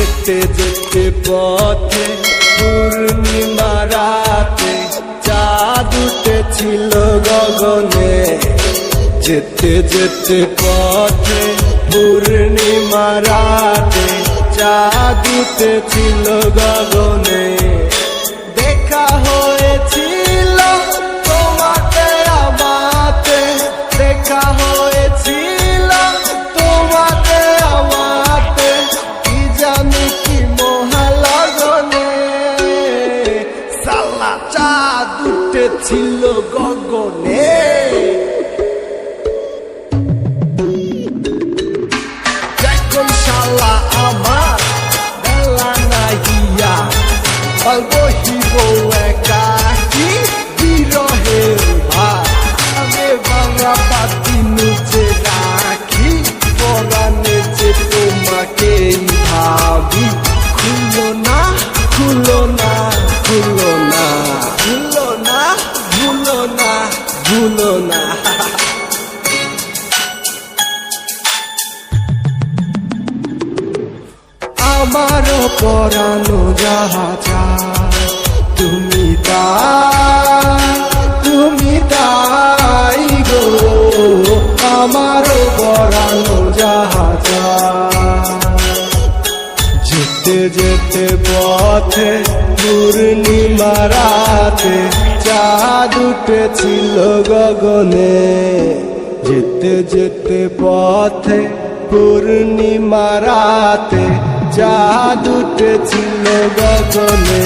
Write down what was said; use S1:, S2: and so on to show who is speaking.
S1: যেতে যেতে পথে পূর্ণিমা রাতে চাঁদ উঠেছিল গগনে। যেতে যেতে পথে পূর্ণিমা রাতে চাঁদ উঠেছিল গগনে। দেখা হয়েছিল তোমাকে আমাতে, দেখা হয়েছিল তোমাকে আমাতে, কি জানি কি মহালগনে। সালা চাঁদ উঠেছিল গগনে। এখন শালা আমার বেলা নাহিয়া বহিব একাকি বিরহের ভার। আমি বাংলা পাতি নুচে রাখি পরাণে যে তোমাকেই ভাবি। খুলো না খুলো না খুলো না ভুলো না ভুলো না ভুলো না। আমারও পরানো যাহা চায় তুমি তাই গো। আমারও পরানো যাহা চায়। যেতে যেতে পথে পূর্ণিমা রাতে চাঁদ উঠেছিল গগনে। যেতে যেতে পথে পূর্ণিমা রাতে চাঁদ উঠেছিল গগনে।